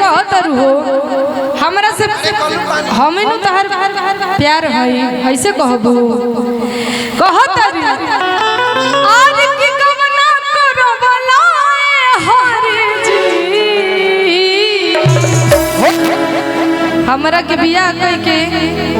कहत हो हमरा से हमें न तहर प्यार है ऐसे कहबू कहत आज की कवना करो बलाए हरि जी हमरा के बियाह कई के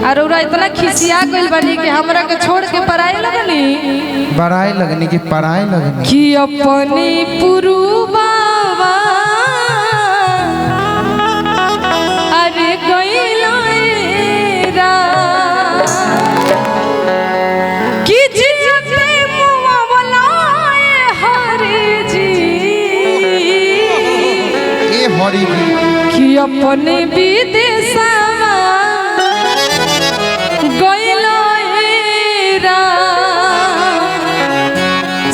और ओरा इतना खिसिया गइल बनी कि हमरा के छोड़ के पराए लगनी कि पराए लगनी कि अपनी पुरुबावा अरे गइला रा कि जियते मुआ बनाए हरि जी ए हरि जी कि अपने विदेशवा गइला रा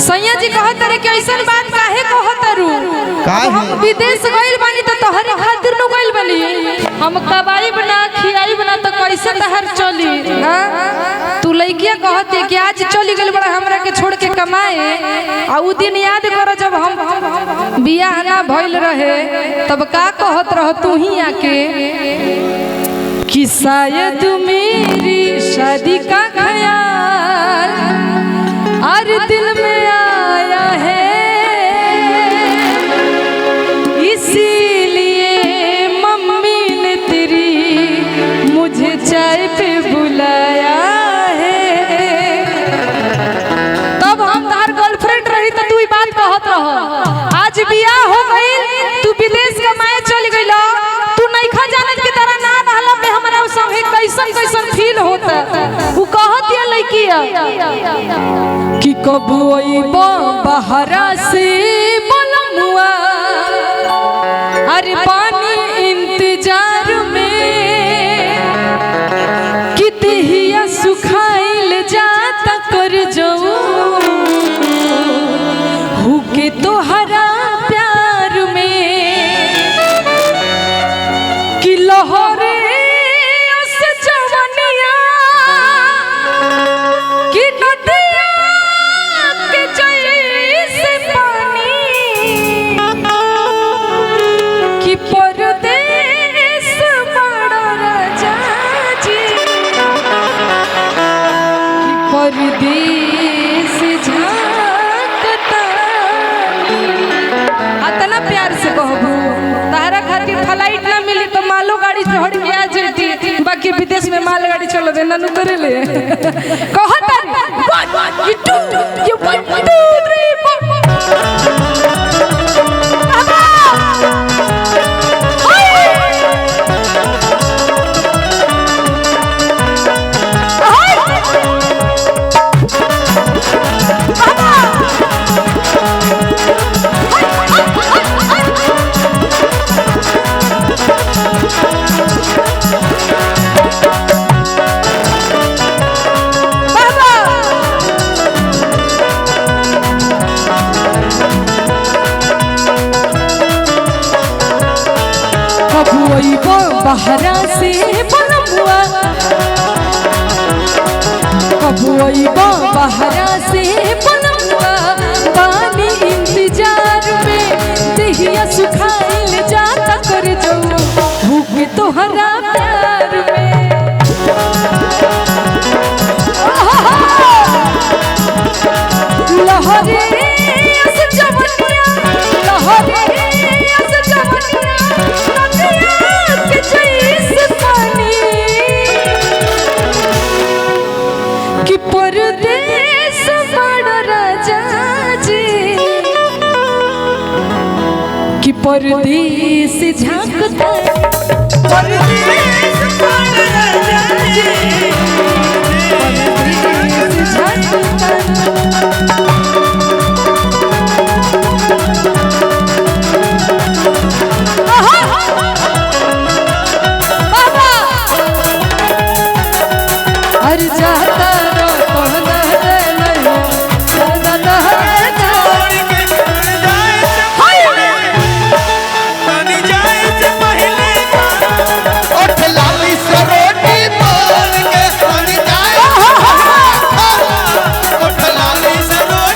सैया जी कहत रे कि ऐसन बात काहे कहत रू हम विदेश गइल बानी त तोहरे खातिर न गइल बानी हम कबाई बना खियाई बना त कैसे तहर चली हां तू लइकिया कहत कि आज चली गइल बड़ा हमरा के छोड़ के कमाए आ उ दिन याद कर जब हम बियाह ना भइल रहे तब का कहत रह तू ही आके कि शायद मेरी शादी का ख्याल और दिल में आया है इसीलिए मम्मी ने तेरी मुझे चाय पे बुलाया है तब हम तार गर्लफ्रेंड रही तो तू बात कहत रह आज बियाह हो गई तू विदेश कमाए चल गइल तू नहीं खा जानत की तरह ना रहला पे हमरा संगे कैसन कैसन फील होता उ कहत ये लइकिया कि कब अइबो बहरा से बोलमुआ अरे पानी इंतजार में कि देहिया सुखाइल जाता कर जाऊं हुके तोहरा प्यार में कि लहरे से जवनिया कि नदिया के जैसे पानी कि परदेश बड़ा राजा जी कि परदेश झांकता अतना प्यार से कहबू तारा खातिर फ्लाइट ना मिली तो मालो गाड़ी चढ़ के आ जेती बाकी विदेश में माल गाड़ी चल दे ननु करे ले कहता 1 2 बहरा से बोलमुआ कब अइबो बहरा से बोलमुआ पानी इंतजार में देहिया सुखाइल जाता कर जाऊं भूख तोहरा प्यार में लहरे से जवनिया लहरे से जवनिया कि परदेश बड़ा राजा जी कि परदेश झांकता परदेश बड़ा राजा जी परदेश झांकता रोटी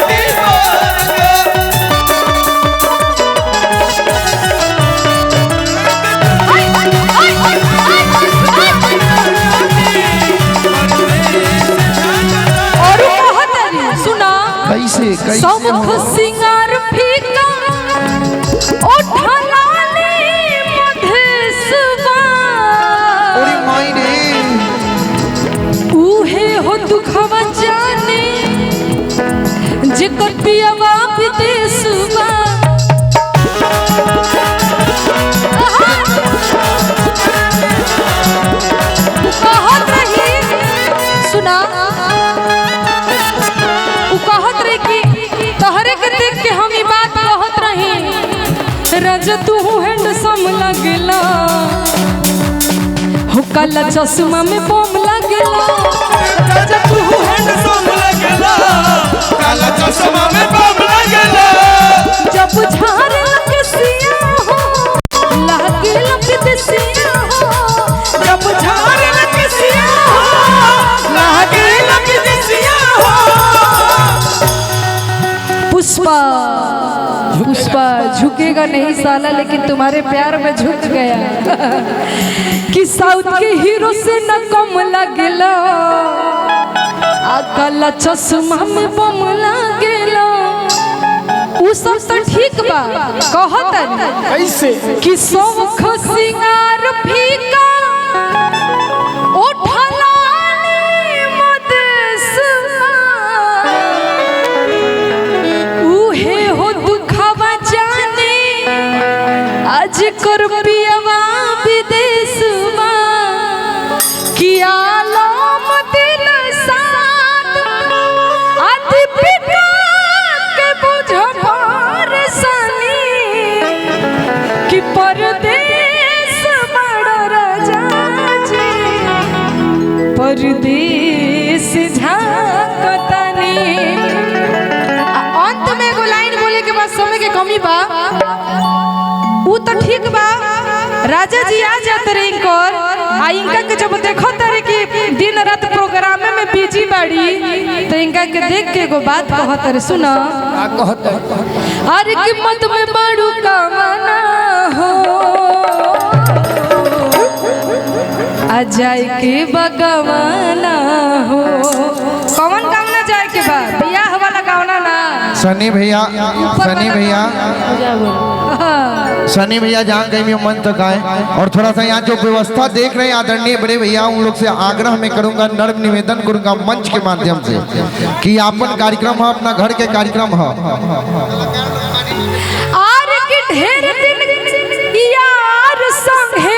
कैसे सब हो? सिंगार फीका ओठलाली मधेसवा ओरी माई रे उहे हो दुखवा जाने जेकर पियवा विदेशवा कहत रही सुना उ कहत रही कि तोहरे के देख के हम ई बात कहत रही राजा तू हैंडसम लगला हो काला चश्मा में बम लगला राजा तू हैंडसम लगला काला चश्मा में बम लगला जब झारे लगे सिया हो लागे लगे सिया हो जब झारे लगे सिया हो लागे लगे सिया हो पुष्पा पुष्पा झुकेगा नहीं साला लेकिन तुम्हारे प्यार में झुक गया कि साउथ के हीरो से न कम लगला आ काला चश्मा में बम लगला उ सब तो ठीक बा कहत कैसे कि शौख सिंगार फीका ओठलाली मधेसवा उहे हो दुखवा जाने आज कर पियवा विदेशवा किया लोम दिल साथ आदि पिता के बुझ परसनी कि परदेश बड़ राजा जी परदेश झांकतनी अंत में एगो लाइन बोले के बाद समय के कमी बा उ तो ठीक बा राजा जी आ जाते रहे इनकर आ इनका के जब देखो तारे कि दिन रात प्रोग्राम में बिजी बाड़ी तो इनका के देख के एगो बात कहत रे सुनो अरे कीमत में बड़ू कामना हो आ जाए के बगवाना हो कौन कामना जाए के बा बियाह वाला कामना ना सनी भैया सनी भैया जहाँ कहीं मन तक आए और थोड़ा सा यहाँ जो व्यवस्था देख रहे हैं आदरणीय बड़े भैया उन लोग से आग्रह में करूंगा नर्म निवेदन करूंगा मंच के माध्यम से कि आपन कार्यक्रम है अपना घर के कार्यक्रम है आर के ढेर दिन यार संगे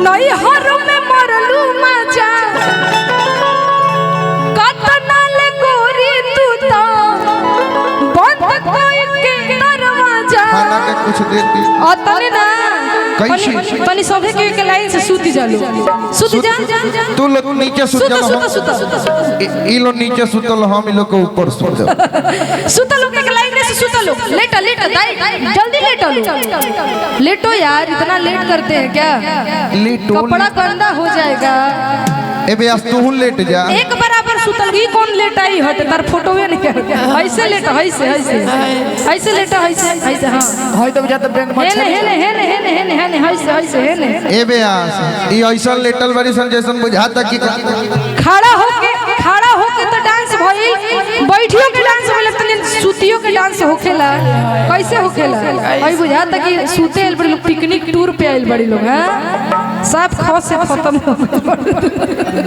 नई हर में मरलू मजा कतना ले गोरी तू तो बंद कोई के दरवाजा खाना के कुछ देर दी तने ना कैसे? तनी सभे के लाइन से सूती जालो सूती जा तू लोग नीचे सुत सुता जाओ सुता सुता ई लोग नीचे सुतल हम ई लोग के ऊपर सुत सुता लोग के लाइन से सुता लोग लेटा लेटा दाई जल्दी लेटा लो लेटो यार इतना लेट करते हैं क्या लेटो कपड़ा गंदा हो जाएगा ए बे आज तू लेट जा एक बराबर सुतल की कौन लेटाई हट तार फोटो में नहीं ऐसे लेटा ऐसे लेटा ऐसे हां होय तो जात बैंक में हेने ऐसे हेने ए बे आज ई ऐसा लेटल बड़ी सन जैसन बुझाता कि खड़ा होके तो डांस भइल बैठियो के डांस भइल तनी सुतियो के डांस होखेला कैसे होखेला भाई बुझाता कि सूते आइल बड़ी लोग पिकनिक टूर पे आइल बड़ी लोग हां सब खौफ से खत्म हो गए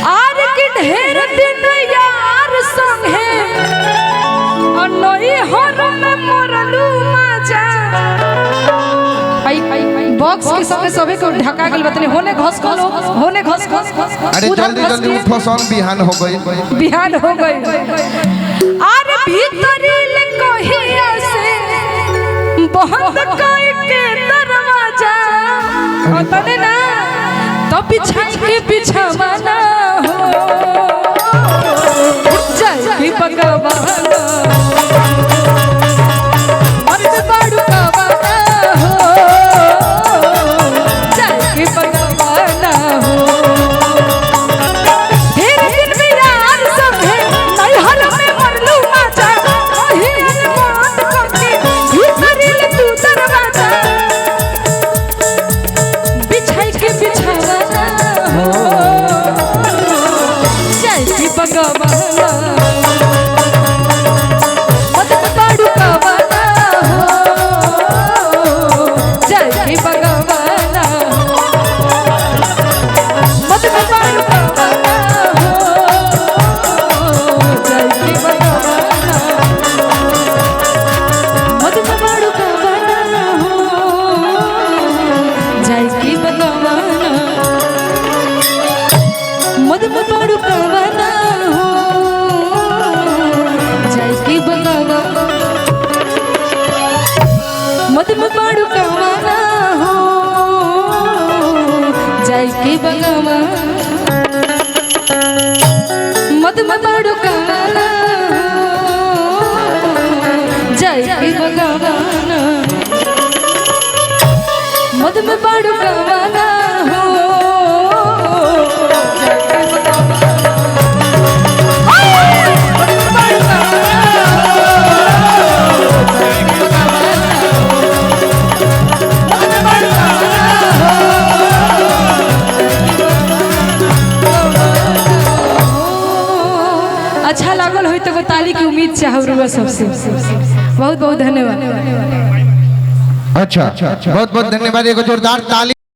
आर के ढेर दिन यार संगे अनई हर में मरलू मजा बॉक्स के संगे सबे को ढका गेल बतने होने घस लो होने घस अरे जल्दी जल्दी उठो सन बिहान हो गई अरे भीतरी ले कहिया से बंद कोई के दरवाजा तने ना तो बिछा के बिछावाना हो जय की भगवान मर्द बाड़ू का हो जय की भगवान हो ढेर दिन में यार संगे नहीं हर में मरलू मजा वही अनबात करके भीतरी ले तू दरवाजा बिछाई के बिछावाना हो के बगावा मद में बाड़ू कावाना जाए के बगावाना मद में बाड़ू कावाना हो अच्छा लागल हो तो ताली की उम्मीद चाहूँगा सबसे बहुत बहुत धन्यवाद। अच्छा बहुत बहुत धन्यवाद। एक जोरदार ताली।